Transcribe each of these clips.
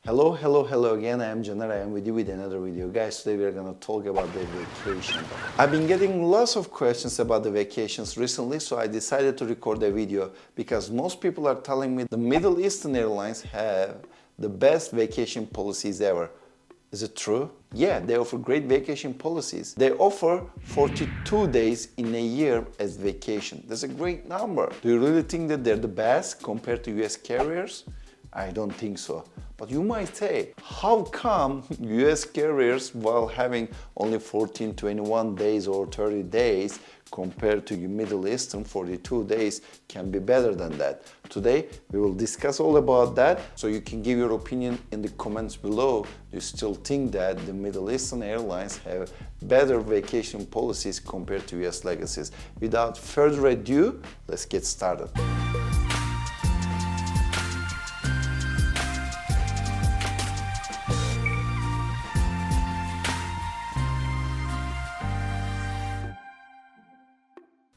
Hello again. I am Caner. I am with you with another video. Guys, today we are going to talk about the vacation. I've been getting lots of questions about the vacations recently, so I decided to record a video because most people are telling me the Middle Eastern airlines have the best vacation policies ever. Is it true? Yeah, they offer great vacation policies. They offer 42 days in a year as vacation. That's a great number. Do you really think that they're the best compared to US carriers? I don't think so. But you might say, how come US carriers, while having only 14, 21 days or 30 days compared to Middle Eastern 42 days, can be better than that? Today, we will discuss all about that, so you can give your opinion in the comments below. Do you still think that the Middle Eastern airlines have better vacation policies compared to US legacies? Without further ado, let's get started.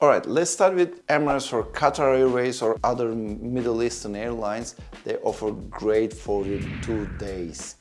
Alright, let's start with Emirates or Qatar Airways or other Middle Eastern airlines. They offer great 42 days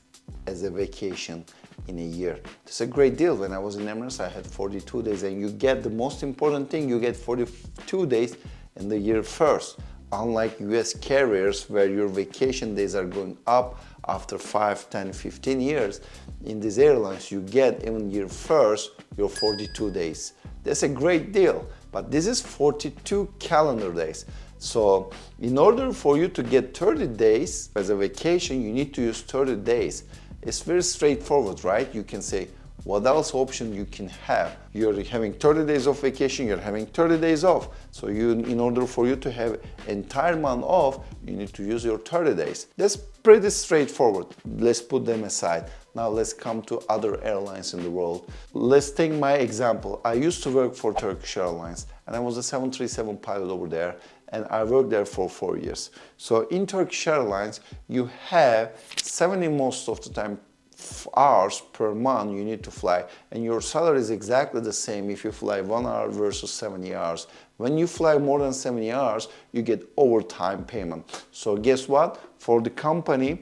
as a vacation in a year. It's a great deal. When I was in Emirates, I had 42 days, and you get the most important thing, you get 42 days in the year first. Unlike US carriers where your vacation days are going up after 5, 10, 15 years, in these airlines you get even year first your 42 days. That's a great deal. But this is 42 calendar days. So in order for you to get 30 days as a vacation, you need to use 30 days. It's very straightforward, right? You can say, what else option you can have? You're having 30 days of vacation, you're having 30 days off. So in order for you to have entire month off, you need to use your 30 days. That's pretty straightforward. Let's put them aside. Now let's come to other airlines in the world. Let's take my example. I used to work for Turkish Airlines, and I was a 737 pilot over there, and I worked there for 4 years. So in Turkish Airlines, you have 70 most of the time hours per month you need to fly, and your salary is exactly the same if you fly 1 hour versus 70 hours. When you fly more than 70 hours, you get overtime payment. So guess what? For the company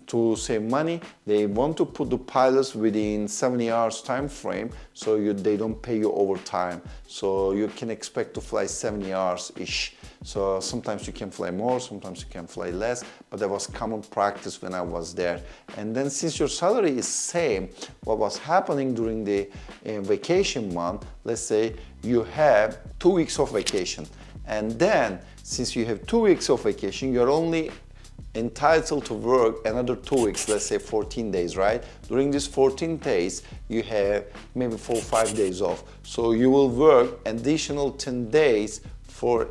to save money, they want to put the pilots within 70 hours time frame, so they don't pay you overtime. So you can expect to fly 70 hours-ish. So sometimes you can fly more, sometimes you can fly less, but that was common practice when I was there. And then since your salary is same, what was happening during the vacation month, let's say you have 2 weeks of vacation. And then since you have 2 weeks of vacation, you're only entitled to work another 2 weeks, let's say 14 days, right? During these 14 days, you have maybe 4 or 5 days off. So you will work additional 10 days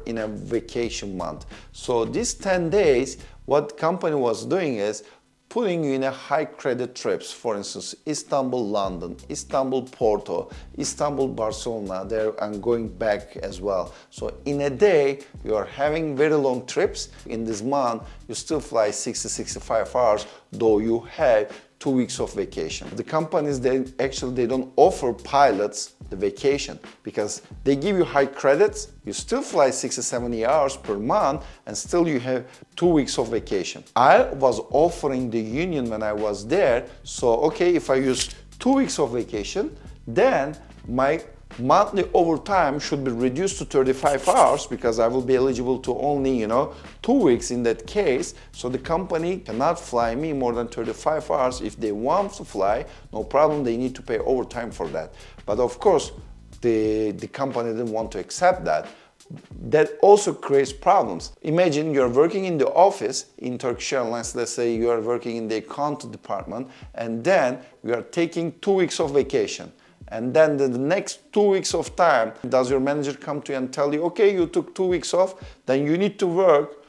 in a vacation month. So these 10 days, what company was doing is putting you in a high credit trips. For instance, Istanbul, London, Istanbul, Porto, Istanbul, Barcelona, there and going back as well. So in a day, you are having very long trips. In this month, you still fly 60, 65 hours, though you have 2 weeks of vacation. The companies, they don't offer pilots the vacation because they give you high credits, you still fly 60, 70 hours per month, and still you have 2 weeks of vacation. I was offering the union when I was there, so okay, if I use 2 weeks of vacation, then my monthly overtime should be reduced to 35 hours because I will be eligible to only, 2 weeks in that case. So the company cannot fly me more than 35 hours. If they want to fly, no problem, they need to pay overtime for that. But of course, the company didn't want to accept that. That also creates problems. Imagine you're working in the office in Turkish Airlines, let's say you are working in the accounting department, and then you are taking 2 weeks of vacation. And then the next 2 weeks of time, does your manager come to you and tell you, okay, you took 2 weeks off, then you need to work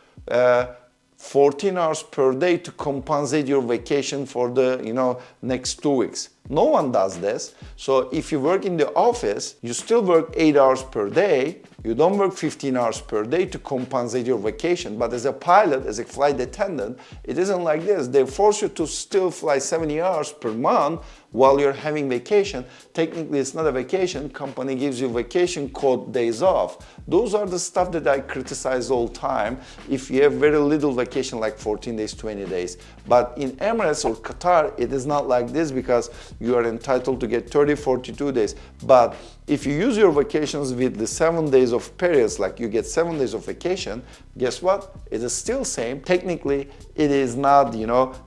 14 hours per day to compensate your vacation for the next 2 weeks. No one does this. So if you work in the office, you still work 8 hours per day. You don't work 15 hours per day to compensate your vacation. But as a pilot, as a flight attendant, it isn't like this. They force you to still fly 70 hours per month while you're having vacation. Technically, it's not a vacation. Company gives you vacation code days off. Those are the stuff that I criticize all the time. If you have very little vacation, like 14 days, 20 days. But in Emirates or Qatar, it is not like this because you are entitled to get 30, 42 days. But if you use your vacations with the 7 days of periods, like you get 7 days of vacation, guess what? It is still same. Technically, it is not,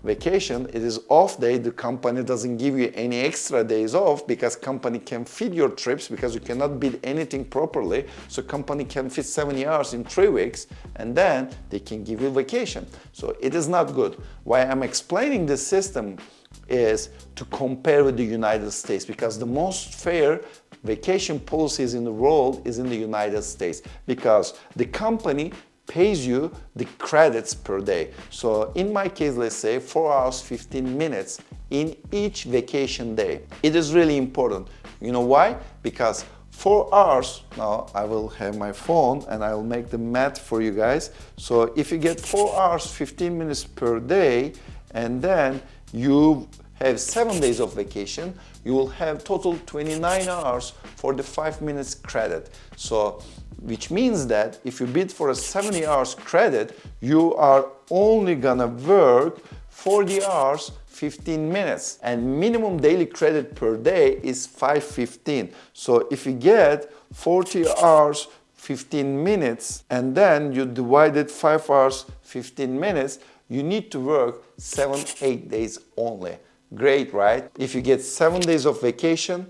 vacation. It is off day. The company doesn't give you any extra days off because company can feed your trips because you cannot bid anything properly. So company can fit 70 hours in 3 weeks and then they can give you vacation. So it is not good. Why I'm explaining this system is to compare with the United States because the most fair vacation policies in the world is in the United States because the company pays you the credits per day. So in my case, let's say 4 hours, 15 minutes in each vacation day. It is really important. You know why? Because 4 hours, now I will have my phone and I will make the math for you guys. So if you get 4 hours, 15 minutes per day, and then you have 7 days of vacation, you will have total 29 hours for the 5 minutes credit. So, which means that if you bid for a 70 hours credit, you are only gonna work 40 hours, 15 minutes. And minimum daily credit per day is 515. So if you get 40 hours, 15 minutes, and then you divide it 5 hours, 15 minutes, you need to work 7-8 days only. Great, right? If you get 7 days of vacation,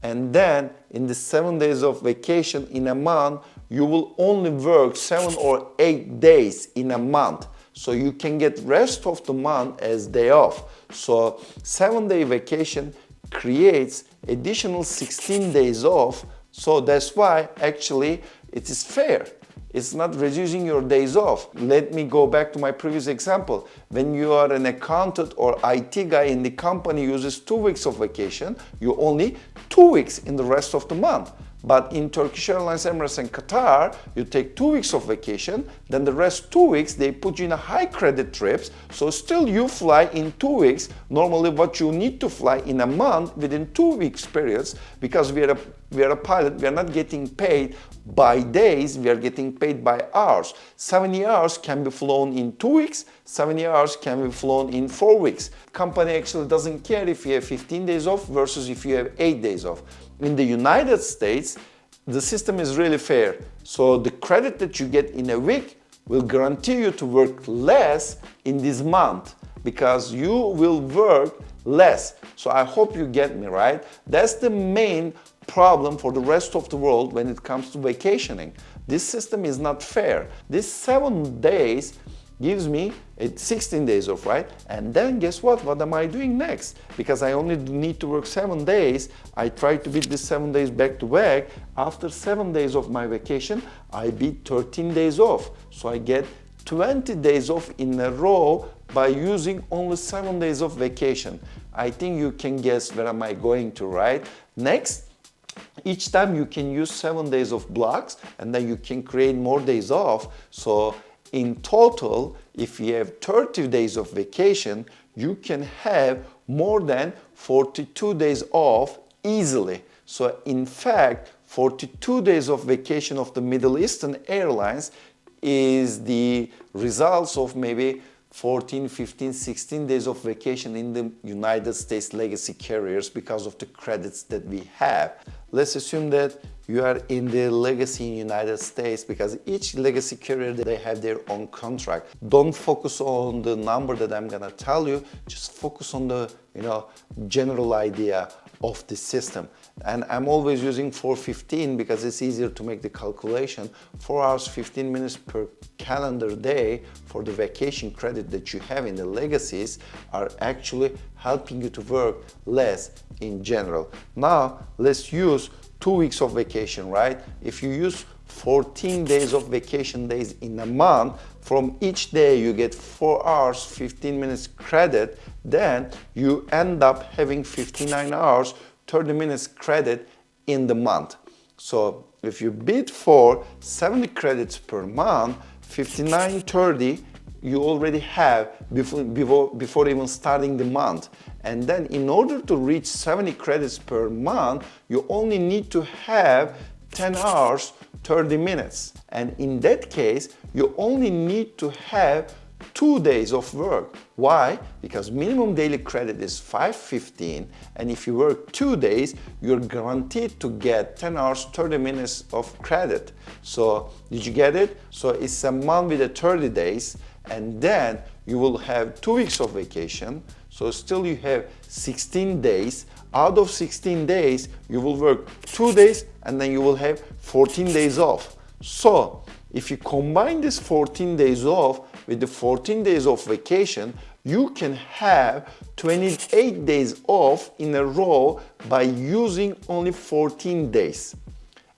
and then in the 7 days of vacation in a month, you will only work 7 or 8 days in a month. So you can get rest of the month as day off. So 7-day vacation creates additional 16 days off. So that's why actually it is fair. It's not reducing your days off. Let me go back to my previous example. When you are an accountant or IT guy in the company uses 2 weeks of vacation, you only 2 weeks in the rest of the month. But in Turkish Airlines, Emirates and Qatar, you take 2 weeks of vacation, then the rest 2 weeks, they put you in a high credit trips. So still you fly in 2 weeks, normally what you need to fly in a month within 2 weeks periods, because we are a pilot, we are not getting paid by days, we are getting paid by hours. 70 hours can be flown in 2 weeks, 70 hours can be flown in 4 weeks. Company actually doesn't care if you have 15 days off versus if you have 8 days off. In the United States, the system is really fair. So the credit that you get in a week will guarantee you to work less in this month because you will work less. So I hope you get me, right? That's the main problem for the rest of the world when it comes to vacationing. This system is not fair. This 7 days gives me 16 days off, right? And then guess what? What am I doing next? Because I only need to work 7 days. I try to beat this 7 days back to back. After 7 days of my vacation, I beat 13 days off. So I get 20 days off in a row by using only 7 days of vacation. I think you can guess where am I going to, right? Next, each time you can use 7 days of blocks and then you can create more days off. So in total, if you have 30 days of vacation, you can have more than 42 days off easily. So in fact, 42 days of vacation of the Middle Eastern Airlines is the results of maybe 14, 15, 16 days of vacation in the United States legacy carriers because of the credits that we have. Let's assume that you are in the legacy in United States because each legacy carrier, they have their own contract. Don't focus on the number that I'm gonna tell you, just focus on the general idea of the system. And I'm always using 415 because it's easier to make the calculation. 4 hours, 15 minutes per calendar day for the vacation credit that you have in the legacies are actually helping you to work less in general. Now, let's use 2 weeks of vacation, right? If you use 14 days of vacation days in a month, from each day you get 4 hours, 15 minutes credit, then you end up having 59 hours, 30 minutes credit in the month. So if you bid for 70 credits per month, 59, 30, you already have before even starting the month. And then in order to reach 70 credits per month, you only need to have 10 hours, 30 minutes. And in that case, you only need to have 2 days of work. Why? Because minimum daily credit is 515, and if you work 2 days, you're guaranteed to get 10 hours, 30 minutes of credit. So did you get it? So it's a month with 30 days, and then you will have 2 weeks of vacation. So still you have 16 days. Out of 16 days, you will work 2 days, and then you will have 14 days off. So if you combine this 14 days off with the 14 days of vacation, you can have 28 days off in a row by using only 14 days.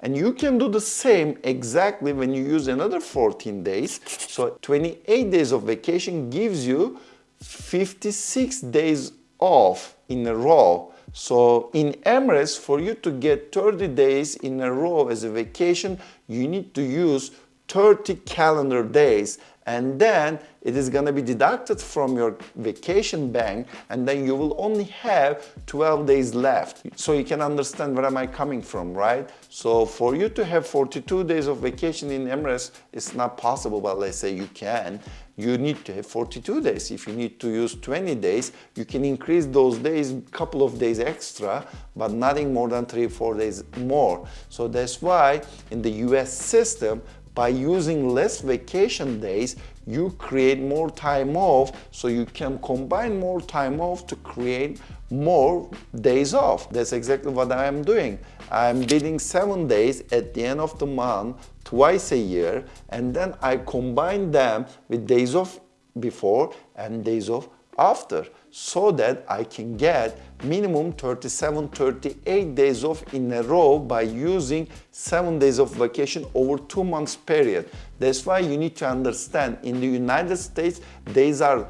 And you can do the same exactly when you use another 14 days. So 28 days of vacation gives you 56 days off in a row. So in Emirates, for you to get 30 days in a row as a vacation, you need to use 30 calendar days, and then it is going to be deducted from your vacation bank, and then you will only have 12 days left. So you can understand where am I coming from, right? So for you to have 42 days of vacation in Emirates, it's not possible, but let's say you can. You need to have 42 days. If you need to use 20 days, you can increase those days, a couple of days extra, but nothing more than 3-4 days more. So that's why in the US system, by using less vacation days, you create more time off, so you can combine more time off to create more days off. That's exactly what I am doing. I'm bidding 7 days at the end of the month, twice a year, and then I combine them with days off before and days off after, so that I can get minimum 37, 38 days off in a row by using 7 days of vacation over 2 months period. That's why you need to understand, in the United States, days are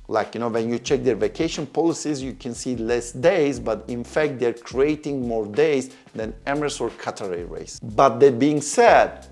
like, when you check their vacation policies, you can see less days, but in fact, they're creating more days than Emirates or Qatar Airways. But that being said,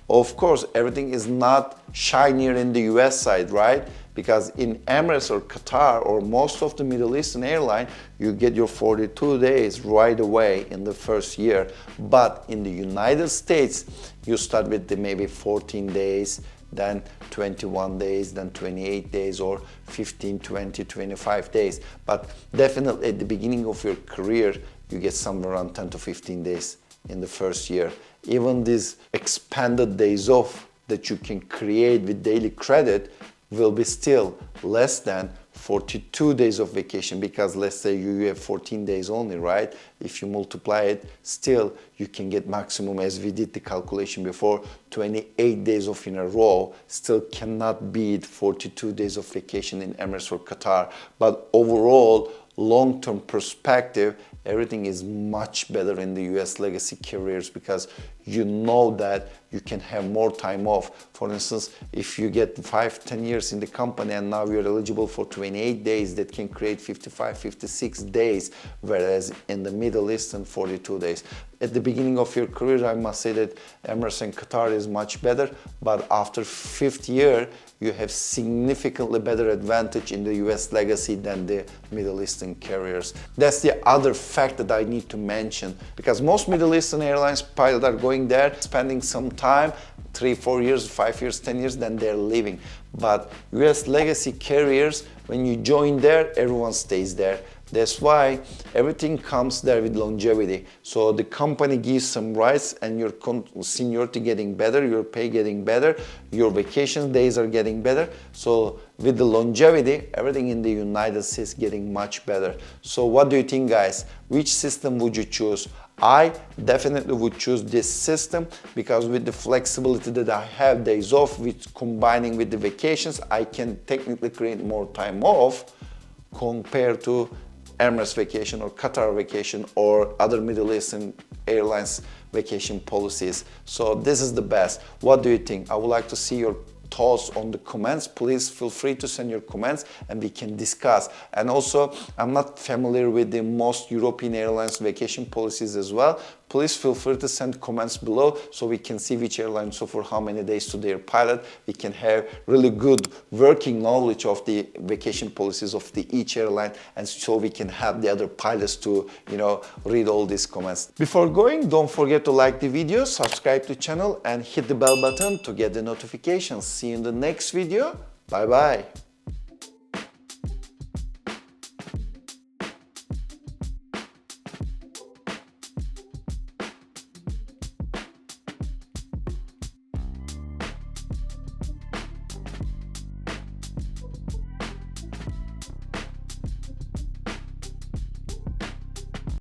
of course, everything is not shinier in the US side, right? Because in Emirates or Qatar or most of the Middle Eastern airline, you get your 42 days right away in the first year. But in the United States, you start with the maybe 14 days, then 21 days, then 28 days, or 15, 20, 25 days. But definitely at the beginning of your career, you get somewhere around 10 to 15 days in the first year. Even these expanded days off that you can create with daily credit will be still less than 42 days of vacation, because let's say you have 14 days only, right? If you multiply it, still you can get maximum, as we did the calculation before, 28 days off in a row, still cannot beat 42 days of vacation in Emirates or Qatar. But overall, long-term perspective, everything is much better in the US legacy carriers, because you know that you can have more time off. For instance, if you get 5-10 years in the company and now you're eligible for 28 days, that can create 55-56 days, whereas in the Middle Eastern 42 days. At the beginning of your career, I must say that Emirates and Qatar is much better, but after 5th year, you have significantly better advantage in the US legacy than the Middle Eastern carriers. That's the other fact that I need to mention, because most Middle Eastern airlines pilots are going there, spending some time, 3-4 years, 5 years, 10 years, then they're leaving. But US legacy carriers, when you join there, everyone stays there. That's why everything comes there with longevity. So the company gives some rights, and your seniority getting better, your pay getting better, your vacation days are getting better. So with the longevity, everything in the United States getting much better. So what do you think, guys? Which system would you choose? I definitely would choose this system, because with the flexibility that I have days off, with combining with the vacations, I can technically create more time off compared to Emirates vacation or Qatar vacation or other Middle Eastern airlines vacation policies. So this is the best. What do you think? I would like to see your thoughts on the comments, please feel free to send your comments and we can discuss. And also, I'm not familiar with the most European airlines vacation policies as well. Please feel free to send comments below so we can see which airlines offer how many days to their pilot. We can have really good working knowledge of the vacation policies of each airline, and so we can have the other pilots to, read all these comments. Before going, don't forget to like the video, subscribe to the channel and hit the bell button to get the notifications. See you in the next video. Bye bye.